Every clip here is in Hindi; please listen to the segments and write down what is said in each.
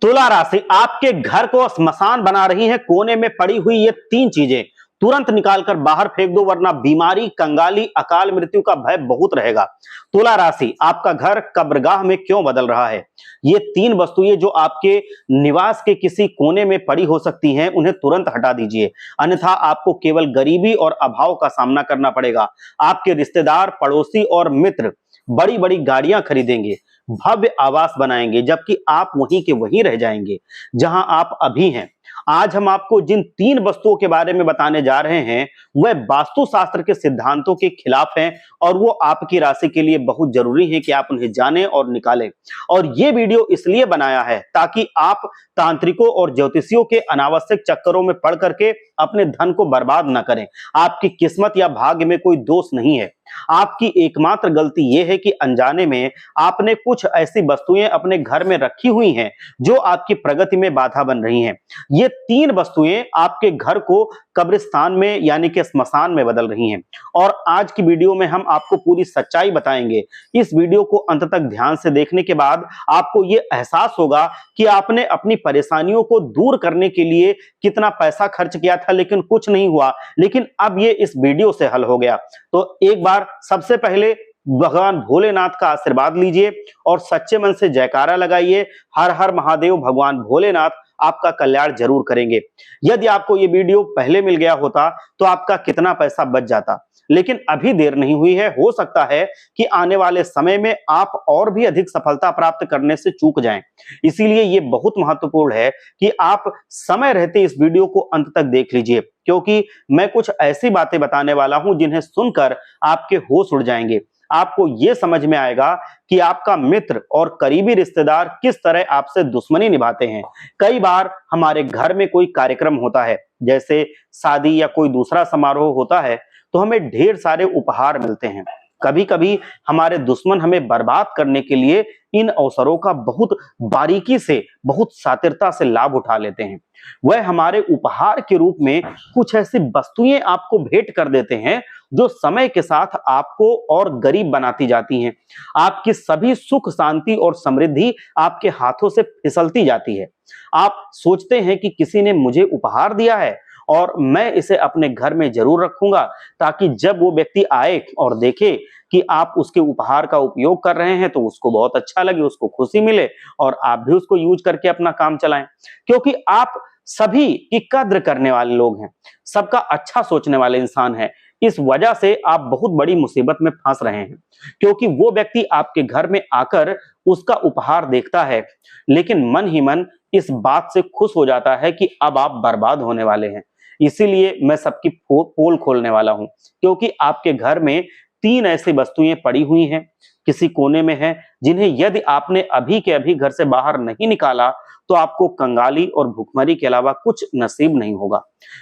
तुला राशि, आपके घर को स्मशान बना रही है। कोने में पड़ी हुई ये तीन चीजें तुरंत निकालकर बाहर फेंक दो, वरना बीमारी, कंगाली, अकाल मृत्यु का भय बहुत रहेगा। तुला राशि, आपका घर कब्रगाह में क्यों बदल रहा है? ये तीन वस्तुएं जो आपके निवास के किसी कोने में पड़ी हो सकती हैं, उन्हें तुरंत हटा दीजिए, अन्यथा आपको केवल गरीबी और अभाव का सामना करना पड़ेगा। आपके रिश्तेदार, पड़ोसी और मित्र बड़ी बड़ी गाड़ियां खरीदेंगे, भव्य आवास बनाएंगे, जबकि आप वहीं के वहीं रह जाएंगे जहां आप अभी हैं। आज हम आपको जिन तीन वस्तुओं के बारे में बताने जा रहे हैं, वह वास्तुशास्त्र के सिद्धांतों के खिलाफ हैं और वो आपकी राशि के लिए बहुत जरूरी है कि आप उन्हें जानें और निकालें। और ये वीडियो इसलिए बनाया है ताकि आप तांत्रिकों और ज्योतिषियों के अनावश्यक चक्करों में पड़ करके अपने धन को बर्बाद न करें। आपकी किस्मत या भाग्य में कोई दोष नहीं है। आपकी एकमात्र गलती यह है कि अनजाने में आपने कुछ ऐसी वस्तुएं अपने घर में रखी हुई हैं जो आपकी प्रगति में बाधा बन रही हैं। ये तीन वस्तुएं आपके घर को कब्रिस्तान में यानी कि स्मशान में बदल रही हैं और आज की वीडियो में हम आपको पूरी सच्चाई बताएंगे। इस वीडियो को अंत तक ध्यान से देखने के बाद आपको ये एहसास होगा कि आपने अपनी परेशानियों को दूर करने के लिए कितना पैसा खर्च किया था, लेकिन कुछ नहीं हुआ, लेकिन अब ये इस वीडियो से हल हो गया। तो एक बार सबसे पहले भगवान भोलेनाथ का आशीर्वाद लीजिए और सच्चे मन से जयकारा लगाइए, हर हर महादेव, भगवान भोलेनाथ आपका कल्याण जरूर करेंगे। यदि आपको ये वीडियो पहले मिल गया होता तो आपका कितना पैसा बच जाता, लेकिन अभी देर नहीं हुई है। हो सकता है कि आने वाले समय में आप और भी अधिक सफलता प्राप्त करने से चूक जाएं। इसीलिए ये बहुत महत्वपूर्ण है कि आप समय रहते इस वीडियो को अंत तक देख लीजिए, क्योंकि मैं कुछ ऐसी बातें बताने वाला हूं जिन्हें सुनकर आपके होश उड़ जाएंगे। आपको यह समझ में आएगा कि आपका मित्र और करीबी रिश्तेदार किस तरह आपसे दुश्मनी निभाते हैं। कई बार हमारे घर में कोई कार्यक्रम होता है, जैसे शादी या कोई दूसरा समारोह होता है, तो हमें ढेर सारे उपहार मिलते हैं। कभी कभी हमारे दुश्मन हमें बर्बाद करने के लिए इन अवसरों का बहुत बारीकी से, बहुत शातिरता से लाभ उठा लेते हैं। वह हमारे उपहार के रूप में कुछ ऐसी वस्तुएं आपको भेंट कर देते हैं जो समय के साथ आपको और गरीब बनाती जाती हैं। आपकी सभी सुख, शांति और समृद्धि आपके हाथों से फिसलती जाती है। आप सोचते हैं कि किसी ने मुझे उपहार दिया है और मैं इसे अपने घर में जरूर रखूंगा, ताकि जब वो व्यक्ति आए और देखे कि आप उसके उपहार का उपयोग कर रहे हैं तो उसको बहुत अच्छा लगे, उसको खुशी मिले और आप भी उसको यूज करके अपना काम चलाएं। क्योंकि आप सभी की कद्र करने वाले लोग हैं, सबका अच्छा सोचने वाले इंसान हैं। इस वजह से आप बहुत बड़ी मुसीबत में फंस रहे हैं, क्योंकि वो व्यक्ति आपके घर में आकर उसका उपहार देखता है, लेकिन मन ही मन इस बात से खुश हो जाता है कि अब आप बर्बाद होने वाले हैं। इसीलिए मैं सबकी पोल खोलने वाला हूं, क्योंकि आपके घर में तीन ऐसी वस्तुएं पड़ी हुई हैं, किसी कोने में हैं, जिन्हें यदि आपने अभी के अभी घर से बाहर नहीं निकाला तो आपको कंगाली और भुखमरी के अलावा कुछ नसीब नहीं होगा,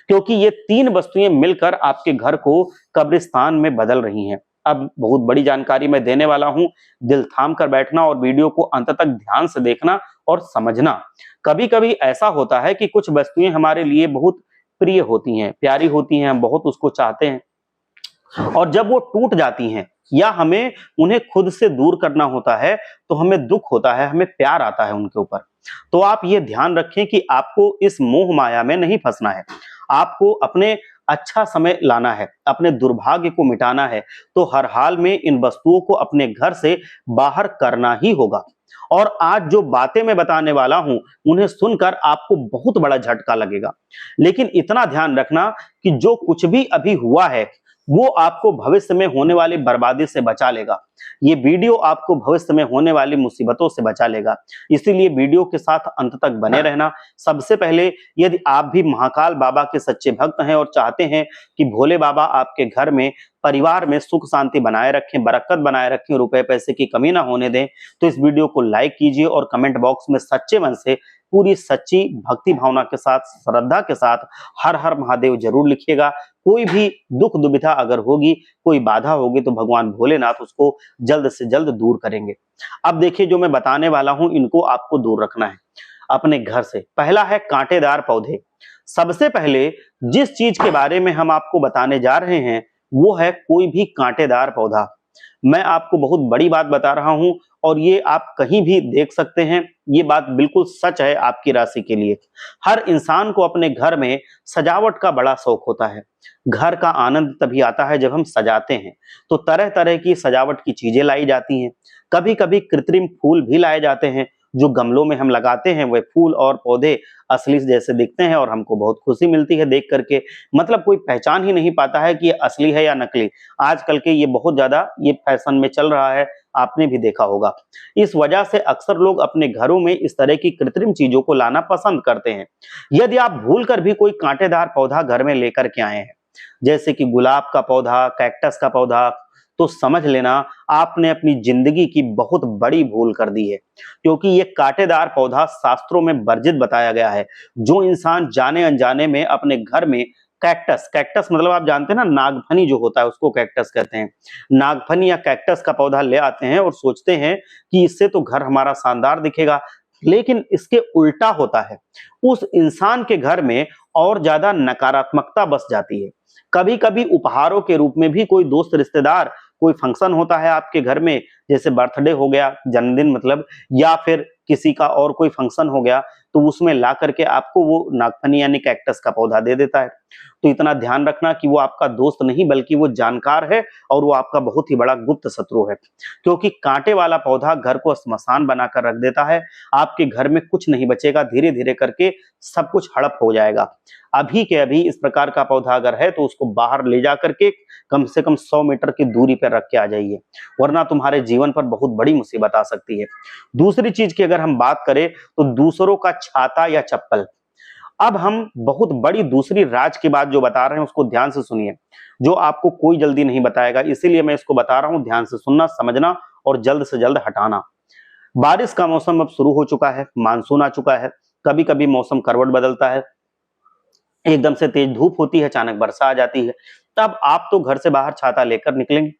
क्योंकि ये तीन वस्तुएं मिलकर आपके घर को कब्रिस्तान में बदल रही हैं। अब बहुत बड़ी जानकारी मैं देने वाला हूं, दिल थाम कर बैठना और वीडियो को अंत तक ध्यान से देखना और समझना। कभी कभी ऐसा होता है कि कुछ वस्तुएं हमारे लिए बहुत प्रिय होती हैं, प्यारी होती हैं, हम बहुत उसको चाहते हैं, और जब वो टूट जाती हैं या हमें उन्हें खुद से दूर करना होता है तो हमें दुख होता है, हमें प्यार आता है उनके ऊपर। तो आप ये ध्यान रखें कि आपको इस मोह माया में नहीं फंसना है। आपको अपने अच्छा समय लाना है, अपने दुर्भाग्य को मिटाना है, तो हर हाल में इन वस्तुओं को अपने घर से बाहर करना ही होगा। और आज जो बातें मैं बताने वाला हूं, उन्हें सुनकर आपको बहुत बड़ा झटका लगेगा, लेकिन इतना ध्यान रखना कि जो कुछ भी अभी हुआ है वो आपको भविष्य में होने वाली बर्बादी से बचा लेगा। ये वीडियो आपको भविष्य में होने वाली मुसीबतों से बचा लेगा। इसीलिए वीडियो के साथ अंत तक बने रहना। सबसे पहले, यदि आप भी महाकाल बाबा के सच्चे भक्त हैं और चाहते हैं कि भोले बाबा आपके घर में, परिवार में सुख शांति बनाए रखें, बरकत बनाए रखें, रुपए पैसे की कमी ना होने दें, तो इस वीडियो को लाइक कीजिए और कमेंट बॉक्स में सच्चे मन से, पूरी सच्ची भक्ति भावना के साथ, श्रद्धा के साथ हर हर महादेव जरूर लिखिएगा। कोई भी दुख दुविधा अगर होगी, कोई बाधा होगी, तो भगवान भोलेनाथ उसको जल्द से जल्द दूर करेंगे। अब देखिए, जो मैं बताने वाला हूं, इनको आपको दूर रखना है अपने घर से। पहला है कांटेदार पौधे। सबसे पहले जिस चीज के बारे में हम आपको बताने जा रहे हैं वो है कोई भी कांटेदार पौधा। मैं आपको बहुत बड़ी बात बता रहा हूं और ये आप कहीं भी देख सकते हैं। ये बात बिल्कुल सच है आपकी राशि के लिए। हर इंसान को अपने घर में सजावट का बड़ा शौक होता है। घर का आनंद तभी आता है जब हम सजाते हैं। तो तरह तरह की सजावट की चीजें लाई जाती हैं। कभी कभी कृत्रिम फूल भी लाए जाते हैं। जो गमलों में हम लगाते हैं वह फूल और पौधे असली जैसे दिखते हैं और हमको बहुत खुशी मिलती है देख करके। मतलब कोई पहचान ही नहीं पाता है कि ये असली है या नकली। आजकल के ये बहुत ज्यादा ये फैशन में चल रहा है, आपने भी देखा होगा। इस वजह से अक्सर लोग अपने घरों में इस तरह की कृत्रिम चीजों को लाना पसंद करते हैं। यदि आप भूलकर भी कोई कांटेदार पौधा घर में लेकर के आए हैं, जैसे कि गुलाब का पौधा, कैक्टस का पौधा, तो समझ लेना आपने अपनी जिंदगी की बहुत बड़ी भूल कर दी है। क्योंकि ये कांटेदार पौधा शास्त्रों में वर्जित बताया गया है। जो इंसान जाने अनजाने में अपने घर में कैक्टस, कैक्टस मतलब आप जानते हैं ना, नागफनी जो होता है उसको कैक्टस कहते हैं। नागफनी या कैक्टस का पौधा ले आते हैं और सोचते हैं कि इससे तो घर हमारा शानदार दिखेगा, लेकिन इसके उल्टा होता है। उस इंसान के घर में और ज्यादा नकारात्मकता बस जाती है। कभी कभी उपहारों के रूप में भी कोई दोस्त रिश्तेदार, कोई फंक्शन होता है आपके घर में, जैसे बर्थडे हो गया, जन्मदिन मतलब, या फिर किसी का और कोई फंक्शन हो गया, तो उसमें ला करके आपको वो नागफनी यानी कैक्टस का पौधा दे देता है। तो इतना ध्यान रखना कि वो आपका दोस्त नहीं बल्कि वो जानकार है और वो आपका बहुत ही बड़ा गुप्त शत्रु है। क्योंकि कांटे वाला पौधा घर को श्मशान बनाकर रख देता है। आपके घर में कुछ नहीं बचेगा, धीरे धीरे करके सब कुछ हड़प हो जाएगा। अभी के अभी इस प्रकार का पौधा अगर है तो उसको बाहर ले जा करके कम से कम 100 मीटर की दूरी पर रख के आ जाइए, वरना तुम्हारे जीवन पर बहुत बड़ी मुसीबत आ सकती है। दूसरी चीज की अगर हम बात करें तो दूसरों का छाता या चप्पल। अब हम बहुत बड़ी दूसरी राज की बात जो बता रहे हैं उसको ध्यान से सुनिए, जो आपको कोई जल्दी नहीं बताएगा, इसीलिए मैं इसको बता रहा हूं। ध्यान से सुनना, समझना और जल्द से जल्द हटाना। बारिश का मौसम अब शुरू हो चुका है, मानसून आ चुका है। कभी कभी मौसम करवट बदलता है, एकदम से तेज धूप होती है, अचानक वर्षा आ जाती है। तब आप तो घर से बाहर छाता लेकर निकलेंगे।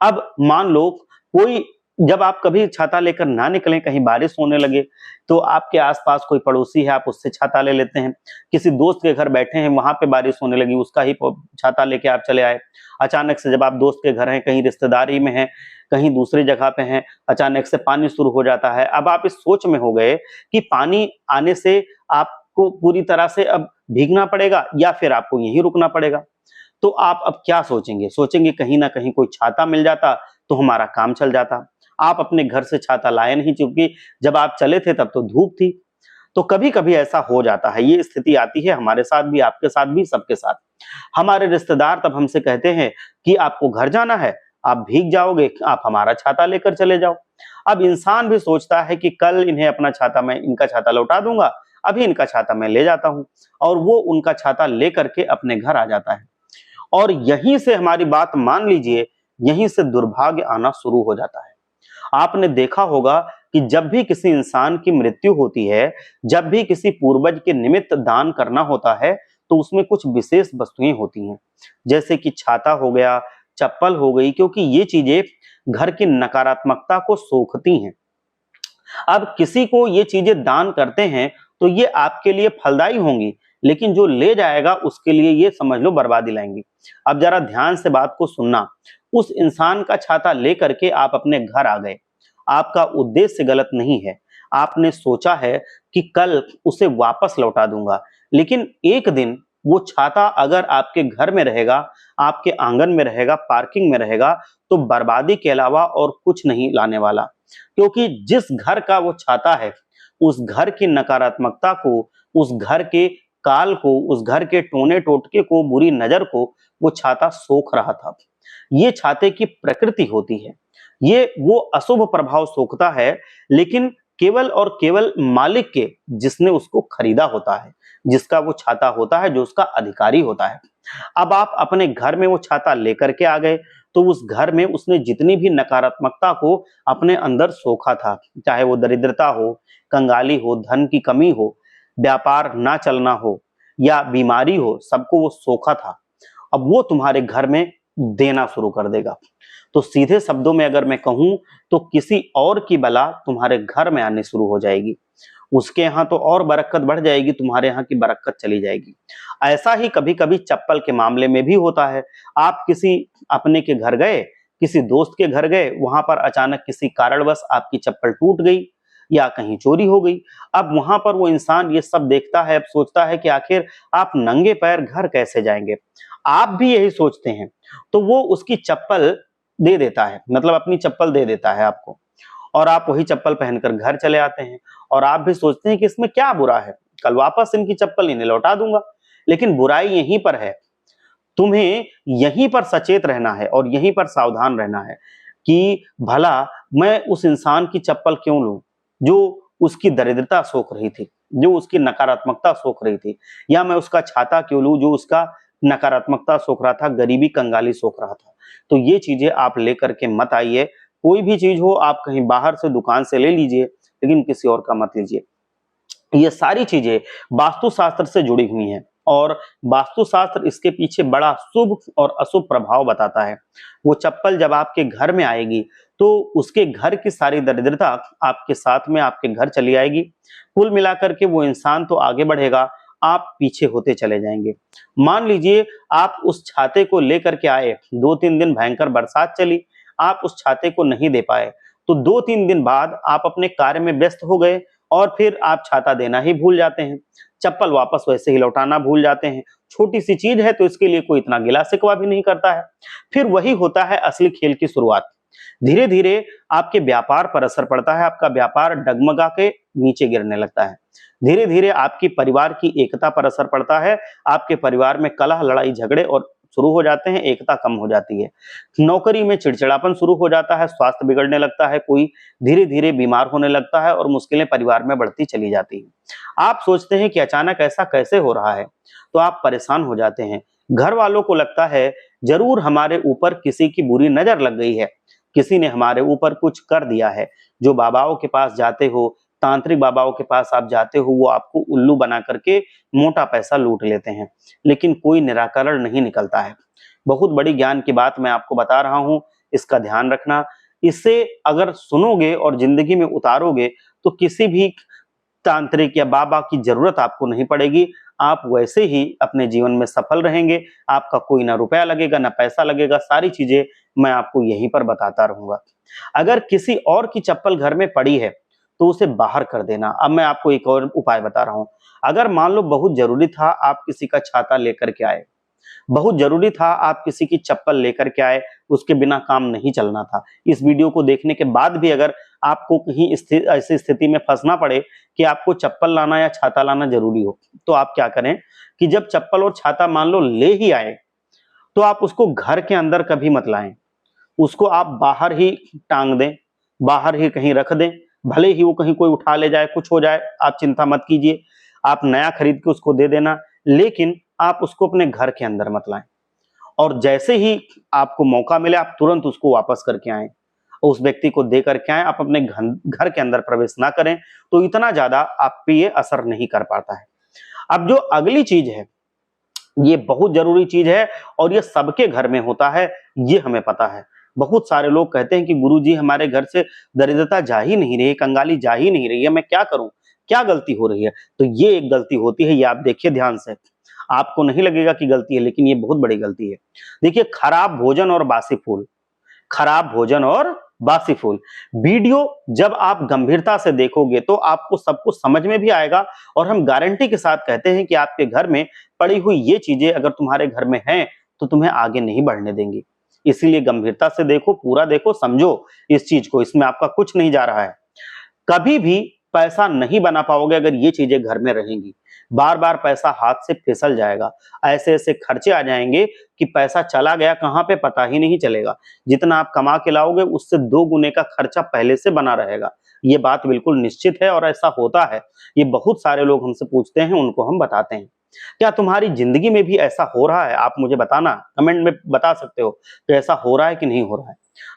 अब मान लो कोई, जब आप कभी छाता लेकर ना निकलें, कहीं बारिश होने लगे, तो आपके आसपास कोई पड़ोसी है, आप उससे छाता ले लेते हैं। किसी दोस्त के घर बैठे हैं, वहां पे बारिश होने लगी, उसका ही छाता लेके आप चले आए। अचानक से जब आप दोस्त के घर हैं, कहीं रिश्तेदारी में हैं, कहीं दूसरी जगह पे हैं, अचानक से पानी शुरू हो जाता है। अब आप इस सोच में हो गए कि पानी आने से आपको पूरी तरह से अब भीगना पड़ेगा या फिर आपको यहीं रुकना पड़ेगा। तो आप अब क्या सोचेंगे? सोचेंगे कहीं ना कहीं कोई छाता मिल जाता तो हमारा काम चल जाता। आप अपने घर से छाता लाए नहीं, क्योंकि जब आप चले थे तब तो धूप थी। तो कभी कभी ऐसा हो जाता है, ये स्थिति आती है हमारे साथ भी, आपके साथ भी, सबके साथ। हमारे रिश्तेदार तब हमसे कहते हैं कि आपको घर जाना है, आप भीग जाओगे, आप हमारा छाता लेकर चले जाओ। अब इंसान भी सोचता है कि कल इन्हें अपना छाता, मैं इनका छाता लौटा दूंगा, अभी इनका छाता मैं ले जाता हूं, और वो उनका छाता लेकर के अपने घर आ जाता है। और यहीं से हमारी बात मान लीजिए, यहीं से दुर्भाग्य आना शुरू हो जाता है। आपने देखा होगा कि जब भी किसी इंसान की मृत्यु होती है, जब भी किसी पूर्वज के निमित्त दान करना होता है, तो उसमें कुछ विशेष वस्तुएं होती हैं, जैसे कि छाता हो गया, चप्पल हो गई, क्योंकि ये चीजें घर की नकारात्मकता को सोखती हैं। अब किसी को ये चीजें दान करते हैं तो ये आपके लिए फलदायी होंगी, लेकिन जो ले जाएगा उसके लिए ये समझ लो बर्बादी लाएंगी। अब जरा ध्यान से बात को सुनना। उस इंसान का छाता लेकर के आप अपने घर आ गए। आपका उद्देश्य गलत नहीं है। आपने सोचा है कि कल उसे वापस लौटा दूंगा, लेकिन एक दिन वो छाता अगर आपके घर में रहेगा, आपके आंगन में रहेगा, पार्किंग में रहेगा, तो बर्बादी के अलावा और कुछ नहीं लाने वाला। क्योंकि जिस घर का वो छाता है, उस घर की नकारात्मकता को, उस घर के काल को, उस घर के टोने टोटके को, बुरी नजर को वो छाता सोख रहा था। ये छाते की प्रकृति होती है। ये वो अशुभ प्रभाव सोखता है, लेकिन केवल और केवल मालिक के, जिसने उसको खरीदा होता है, जिसका वो छाता होता है, जो उसका अधिकारी होता है। अब आप अपने घर में वो छाता लेकर के आ गए, तो उस घर में उसने जितनी भी नकारात्मकता को अपने अंदर सोखा था, चाहे वो दरिद्रता हो, कंगाली हो, धन की कमी हो, व्यापार ना चलना हो या बीमारी हो, सबको वो सोखा था। अब वो तुम्हारे घर में देना शुरू कर देगा। तो सीधे शब्दों में अगर मैं कहूं तो किसी और की बला तुम्हारे घर में आने शुरू हो जाएगी। उसके यहाँ तो और बरकत बढ़ जाएगी, तुम्हारे यहाँ की बरकत चली जाएगी। ऐसा ही कभी कभी चप्पल के मामले में भी होता है। आप किसी अपने के घर गए, किसी दोस्त के घर गए, वहां पर अचानक किसी कारणवश आपकी चप्पल टूट गई या कहीं चोरी हो गई। अब वहां पर वो इंसान ये सब देखता है, अब सोचता है कि आखिर आप नंगे पैर घर कैसे जाएंगे। आप भी यही सोचते हैं, तो वो उसकी चप्पल दे देता है, मतलब अपनी चप्पल दे देता है आपको, और आप वही चप्पल पहनकर घर चले आते हैं। और आप भी सोचते हैं कि इसमें क्या बुरा है, कल वापस इनकी चप्पल इन्हें लौटा दूंगा। लेकिन बुराई यहीं पर है, तुम्हें यहीं पर सचेत रहना है और यहीं पर सावधान रहना है कि भला मैं उस इंसान की चप्पल क्यों लूं जो उसकी दरिद्रता सोख रही थी, जो उसकी नकारात्मकता सोख रही थी, या मैं उसका छाता क्यों लूं जो उसका नकारात्मकता सोख रहा था, गरीबी कंगाली सोख रहा था। तो ये चीजें आप लेकर के मत आइए। कोई भी चीज हो आप कहीं बाहर से दुकान से ले लीजिए, लेकिन किसी और का मत लीजिए। ये सारी चीजें वास्तुशास्त्र से जुड़ी हुई हैं और वास्तुशास्त्र इसके पीछे बड़ा शुभ और अशुभ प्रभाव बताता है। वो चप्पल जब आपके घर में आएगी तो उसके घर की सारी दरिद्रता आपके साथ में आपके घर चली आएगी। कुल मिलाकर के वो इंसान तो आगे बढ़ेगा, आप पीछे होते चले जाएंगे। मान लीजिए आप उस छाते को लेकर के आए, 2-3 दिन भयंकर बरसात चली, आप उस छाते को नहीं दे पाए, तो 2-3 दिन बाद आप अपने कार्य में व्यस्त हो गए और फिर आप छाता देना ही भूल जाते हैं, चप्पल वापस वैसे ही लौटाना भूल जाते हैं। छोटी सी चीज है तो इसके लिए कोई इतना गिला शिकवा भी नहीं करता है। फिर वही होता है असली खेल की शुरुआत। धीरे धीरे आपके व्यापार पर असर पड़ता है, आपका व्यापार डगमगा के नीचे गिरने लगता है। धीरे धीरे आपकी परिवार की एकता पर असर पड़ता है, आपके परिवार में कलह लड़ाई झगड़े और शुरू हो जाते हैं, एकता कम हो जाती है। नौकरी में चिड़चिड़ापन शुरू हो जाता है, स्वास्थ्य बिगड़ने लगता है, कोई धीरे धीरे बीमार होने लगता है और मुश्किलें परिवार में बढ़ती चली जाती हैं। आप सोचते हैं कि अचानक ऐसा कैसे हो रहा है, तो आप परेशान हो जाते हैं। घर वालों को लगता है जरूर हमारे ऊपर किसी की बुरी नजर लग गई है, किसी ने हमारे ऊपर कुछ कर दिया है। जो बाबाओं के पास जाते हो, तांत्रिक बाबाओं के पास आप जाते हो, वो आपको उल्लू बना करके मोटा पैसा लूट लेते हैं, लेकिन कोई निराकरण नहीं निकलता है। बहुत बड़ी ज्ञान की बात मैं आपको बता रहा हूं, इसका ध्यान रखना। इसे अगर सुनोगे और जिंदगी में उतारोगे तो किसी भी तांत्रिक या बाबा की जरूरत आपको नहीं पड़ेगी। आप वैसे ही अपने जीवन में सफल रहेंगे। आपका कोई ना रुपया लगेगा ना पैसा लगेगा, सारी चीजें मैं आपको यहीं पर बताता रहूंगा। अगर किसी और की चप्पल घर में पड़ी है तो उसे बाहर कर देना। अब मैं आपको एक और उपाय बता रहा हूं। अगर मान लो बहुत जरूरी था आप किसी का छाता लेकर के आए, बहुत जरूरी था आप किसी की चप्पल लेकर के आए, उसके बिना काम नहीं चलना था। इस वीडियो को देखने के बाद भी अगर आपको कहीं ऐसी स्थिति में फंसना पड़े कि आपको चप्पल लाना या छाता लाना जरूरी हो, तो आप क्या करें कि जब चप्पल और छाता मान लो ले ही आए, तो आप उसको घर के अंदर कभी मत लाएं। उसको आप बाहर ही टांग दें, बाहर ही कहीं रख दें। भले ही वो कहीं कोई उठा ले जाए, कुछ हो जाए, आप चिंता मत कीजिए। आप नया खरीद के उसको दे देना, लेकिन आप उसको अपने घर के अंदर मत लाएं। और जैसे ही आपको मौका मिले आप तुरंत उसको वापस करके आएं, उस व्यक्ति को दे करके आएं। आप अपने घर के अंदर प्रवेश ना करें, तो इतना ज्यादा आप पे ये असर नहीं कर पाता है। अब जो अगली चीज है, ये बहुत जरूरी चीज है और ये सबके घर में होता है, ये हमें पता है। बहुत सारे लोग कहते हैं कि गुरुजी हमारे घर से दरिद्रता जा ही नहीं रही, कंगाली जा ही नहीं रही है, मैं क्या करूं, क्या गलती हो रही है? तो ये एक गलती होती है, ये आप देखिए ध्यान से। आपको नहीं लगेगा कि गलती है, लेकिन ये बहुत बड़ी गलती है। देखिए, खराब भोजन और बासी फूल, खराब भोजन और बासी फूल। वीडियो जब आप गंभीरता से देखोगे तो आपको सब कुछ समझ में भी आएगा और हम गारंटी के साथ कहते हैं कि आपके घर में पड़ी हुई ये चीजें अगर तुम्हारे घर में हैं तो तुम्हें आगे नहीं बढ़ने देंगी। इसीलिए गंभीरता से देखो, पूरा देखो, समझो इस चीज को, इसमें आपका कुछ नहीं जा रहा है। कभी भी पैसा नहीं बना पाओगे अगर ये चीजें घर में रहेंगी। बार बार पैसा हाथ से फिसल जाएगा, ऐसे ऐसे खर्चे आ जाएंगे कि पैसा चला गया कहां पे पता ही नहीं चलेगा। जितना आप कमा के लाओगे उससे 2 गुने का खर्चा पहले से बना रहेगा। ये बात बिल्कुल निश्चित है और ऐसा होता है। ये बहुत सारे लोग हमसे पूछते हैं, उनको हम बताते हैं। क्या तुम्हारी जिंदगी में भी ऐसा हो रहा है? आप मुझे बताना, कमेंट में बता सकते हो कि ऐसा हो रहा है कि नहीं हो रहा है,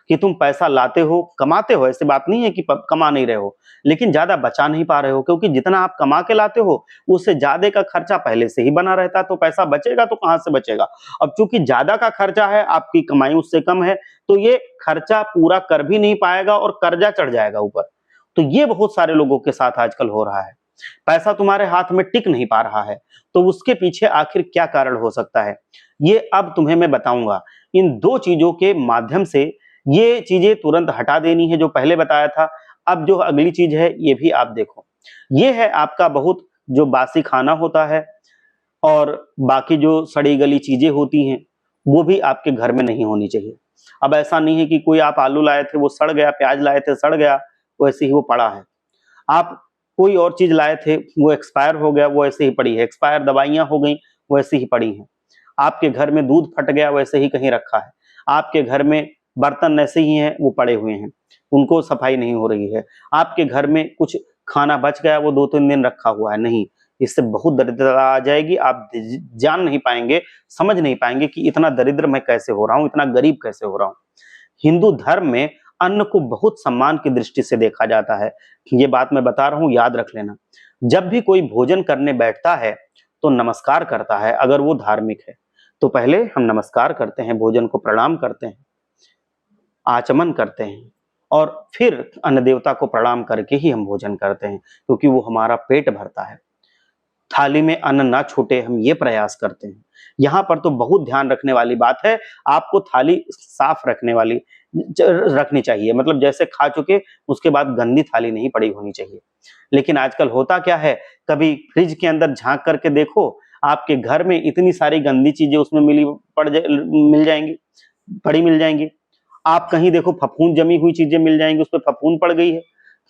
कि तुम पैसा लाते हो, कमाते हो, ऐसी बात नहीं है कि कमा नहीं रहे हो, लेकिन ज्यादा बचा नहीं पा रहे हो, क्योंकि जितना आप कमा के लाते हो उससे ज्यादा का खर्चा पहले से ही बना रहता, तो पैसा बचेगा तो कहां से बचेगा। अब चूंकि ज्यादा का खर्चा है, आपकी कमाई उससे कम है, तो ये खर्चा पूरा कर भी नहीं पाएगा और कर्जा चढ़ जाएगा ऊपर। तो ये बहुत सारे लोगों के साथ आजकल हो रहा है। पैसा तुम्हारे हाथ में टिक नहीं पा रहा है, तो उसके पीछे आखिर क्या कारण हो सकता है, ये अब तुम्हें मैं बताऊंगा। इन 2 चीजों के माध्यम से ये चीजें तुरंत हटा देनी है जो पहले बताया था। अब जो अगली चीज है ये भी आप देखो, ये है आपका बहुत जो बासी खाना होता है और बाकी जो सड़ी गली चीजें होती हैं वो भी आपके घर में नहीं होनी चाहिए। अब ऐसा नहीं है कि कोई आप आलू लाए थे वो सड़ गया, प्याज लाए थे सड़ गया, वैसे ही वो पड़ा है। आप कोई और चीज लाए थे वो एक्सपायर हो गया, वो ऐसे ही पड़ी है। एक्सपायर दवाइयां हो गई, वो ऐसे ही पड़ी हैं। आपके घर में दूध फट गया, वैसे ही कहीं रखा है। आपके घर में बर्तन ऐसे ही हैं, वो पड़े हुए हैं, उनको सफाई नहीं हो रही है। आपके घर में कुछ खाना बच गया, वो 2-3 दिन रखा हुआ है, नहीं, इससे बहुत दरिद्रता आ जाएगी। आप जान नहीं पाएंगे, समझ नहीं पाएंगे कि इतना दरिद्र मैं कैसे हो रहा हूँ, इतना गरीब कैसे हो रहा हूँ। हिंदू धर्म में अन्न को बहुत सम्मान की दृष्टि से देखा जाता है। ये बात मैं बता रहा हूं, याद रख लेना। जब भी कोई भोजन करने बैठता है तो नमस्कार करता है, अगर वो धार्मिक है तो पहले हम नमस्कार करते हैं, भोजन को प्रणाम करते हैं, आचमन करते हैं और फिर अन्न देवता को प्रणाम करके ही हम भोजन करते हैं, क्योंकि वो हमारा पेट भरता है। थाली में अन्न ना छूटे, हम ये प्रयास करते हैं। यहाँ पर तो बहुत ध्यान रखने वाली बात है, आपको थाली साफ रखनी चाहिए, मतलब जैसे खा चुके उसके बाद गंदी थाली नहीं पड़ी होनी चाहिए। लेकिन आजकल होता क्या है, कभी फ्रिज के अंदर झांक करके देखो, आपके घर में इतनी सारी गंदी चीजें उसमें मिल जाएंगी। आप कहीं देखो फफूंद जमी हुई चीजें मिल जाएंगी, उसपे फफूंद पड़ गई है।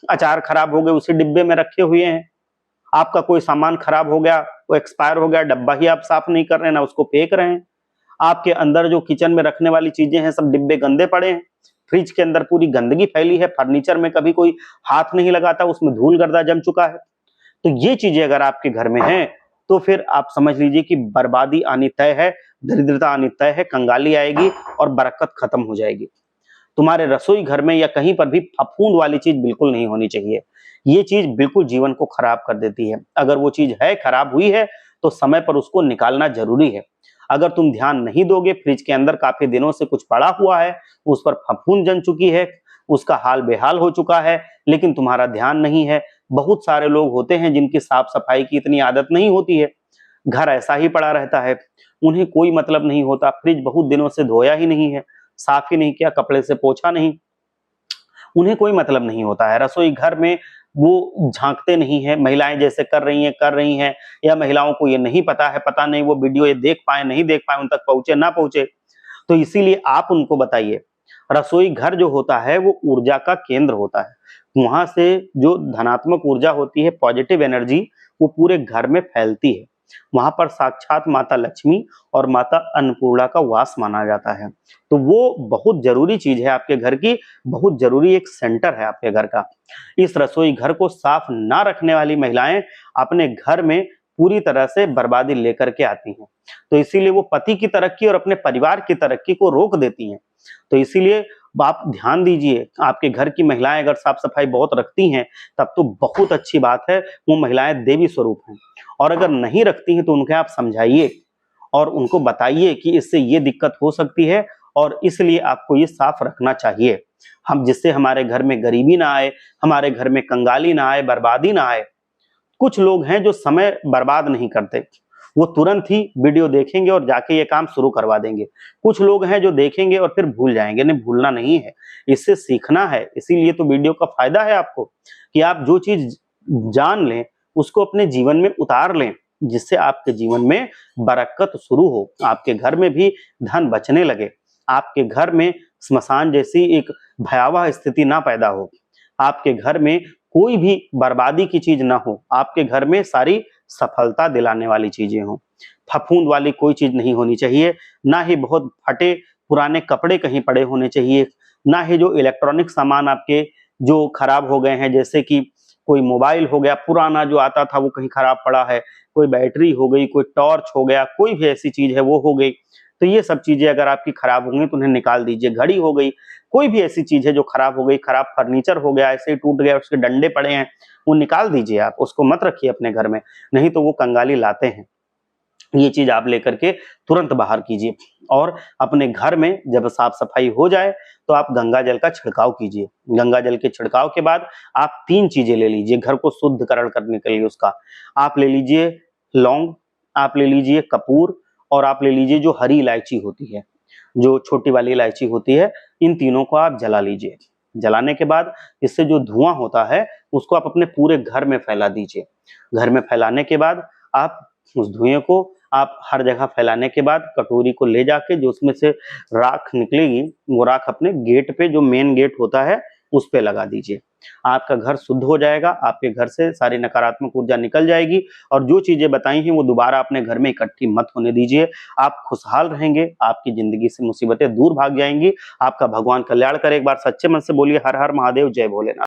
अचार खराब हो गए, उसी डिब्बे में रखे हुए हैं। आपका कोई सामान खराब हो गया, वो एक्सपायर हो गया, डब्बा ही आप साफ नहीं कर रहे हैं, ना उसको फेंक रहे हैं। आपके अंदर जो किचन में रखने वाली चीजें हैं, सब डिब्बे गंदे पड़े हैं। फ्रिज के अंदर पूरी गंदगी फैली है, फर्नीचर में कभी कोई हाथ नहीं लगाता, उसमें धूल गर्दा जम चुका है। तो ये चीजें अगर आपके घर में हैं तो फिर आप समझ लीजिए कि बर्बादी आनी तय है, दरिद्रता आनी तय है, कंगाली आएगी और बरकत खत्म हो जाएगी। तुम्हारे रसोई घर में या कहीं पर भी फफूंद वाली चीज बिल्कुल नहीं होनी चाहिए। ये चीज बिल्कुल जीवन को खराब कर देती है। अगर वो चीज है, खराब हुई है, तो समय पर उसको निकालना जरूरी है। अगर तुम ध्यान नहीं दोगे, फ्रिज के अंदर काफी दिनों से कुछ पड़ा हुआ है, उस पर फफूंद जम चुकी है, उसका हाल बेहाल हो चुका है, लेकिन तुम्हारा ध्यान नहीं है। बहुत सारे लोग होते हैं जिनकी साफ सफाई की इतनी आदत नहीं होती है, घर ऐसा ही पड़ा रहता है, उन्हें कोई मतलब नहीं होता। फ्रिज बहुत दिनों से धोया ही नहीं है, साफ ही नहीं किया, कपड़े से पोंछा नहीं, उन्हें कोई मतलब नहीं होता है। रसोई घर में वो झांकते नहीं है, महिलाएं जैसे कर रही हैं, या महिलाओं को ये नहीं पता है, पता नहीं वो वीडियो ये देख पाए नहीं देख पाए, उन तक पहुंचे ना पहुंचे। तो इसीलिए आप उनको बताइए, रसोई घर जो होता है वो ऊर्जा का केंद्र होता है। वहां से जो धनात्मक ऊर्जा होती है, पॉजिटिव एनर्जी, वो पूरे घर में फैलती है। वहां पर साक्षात माता लक्ष्मी और माता अन्नपूर्णा का वास माना जाता है। तो वो बहुत जरूरी चीज है आपके घर की, बहुत जरूरी एक सेंटर है आपके घर का। इस रसोई घर को साफ ना रखने वाली महिलाएं अपने घर में पूरी तरह से बर्बादी लेकर के आती हैं। तो इसीलिए वो पति की तरक्की और अपने परिवार की तरक्की को रोक देती हैं। तो इसीलिए आप ध्यान दीजिए, आपके घर की महिलाएं अगर साफ सफाई बहुत रखती हैं तब तो बहुत अच्छी बात है, वो महिलाएं देवी स्वरूप हैं। और अगर नहीं रखती हैं तो उनके आप समझाइए और उनको बताइए कि इससे ये दिक्कत हो सकती है और इसलिए आपको ये साफ रखना चाहिए। हम जिससे हमारे घर में गरीबी ना आए, हमारे घर में कंगाली ना आए, बर्बादी ना आए। कुछ लोग हैं जो समय बर्बाद नहीं करते, वो तुरंत ही वीडियो देखेंगे और जाके ये काम शुरू करवा देंगे। कुछ लोग हैं जो देखेंगे और फिर भूल जाएंगे, नहीं भूलना नहीं है, इससे सीखना है। इसीलिए तो वीडियो का फायदा है आपको कि आप जो चीज जान लें उसको अपने जीवन में उतार लें, जिससे आपके जीवन में बरकत शुरू हो, आपके घर में भी धन बचने लगे, आपके घर में स्मशान जैसी एक भयावह स्थिति ना पैदा हो, आपके घर में कोई भी बर्बादी की चीज ना हो, आपके घर में सारी सफलता दिलाने वाली चीजें हों। फफूंद वाली कोई चीज नहीं होनी चाहिए, ना ही बहुत फटे पुराने कपड़े कहीं पड़े होने चाहिए, ना ही जो इलेक्ट्रॉनिक सामान आपके जो खराब हो गए हैं, जैसे कि कोई मोबाइल हो गया पुराना जो आता था वो कहीं खराब पड़ा है, कोई बैटरी हो गई, कोई टॉर्च हो गया, कोई भी ऐसी चीज है वो हो गई। तो ये सब चीजें अगर आपकी खराब होंगी तो उन्हें निकाल दीजिए। घड़ी हो गई, कोई भी ऐसी चीज है जो खराब हो गई, खराब फर्नीचर हो गया, ऐसे ही टूट गया, उसके डंडे पड़े हैं, वो निकाल दीजिए आप, उसको मत रखिए अपने घर में, नहीं तो वो कंगाली लाते हैं। ये चीज आप लेकर के तुरंत बाहर कीजिए और अपने घर में जब साफ सफाई हो जाए तो आप गंगा जल का छिड़काव कीजिए। गंगा जल के छिड़काव के बाद आप 3 चीजें ले लीजिए घर को शुद्धकरण करने के लिए। उसका आप ले लीजिए लौंग, आप ले लीजिए कपूर और आप ले लीजिए जो हरी इलायची होती है, जो छोटी वाली इलायची होती है, इन तीनों को आप जला लीजिए। जलाने के बाद इससे जो धुआं होता है उसको आप अपने पूरे घर में फैला दीजिए। घर में फैलाने के बाद आप उस धुएं को आप हर जगह फैलाने के बाद कटोरी को ले जाके जो उसमें से राख निकलेगी वो राख अपने गेट पे जो मेन गेट होता है उस पे लगा दीजिए। आपका घर शुद्ध हो जाएगा, आपके घर से सारी नकारात्मक ऊर्जा निकल जाएगी और जो चीजें बताई हैं वो दोबारा अपने घर में इकट्ठी मत होने दीजिए। आप खुशहाल रहेंगे, आपकी जिंदगी से मुसीबतें दूर भाग जाएंगी। आपका भगवान कल्याण करे। एक बार सच्चे मन से बोलिए हर हर महादेव, जय भोलेनाथ।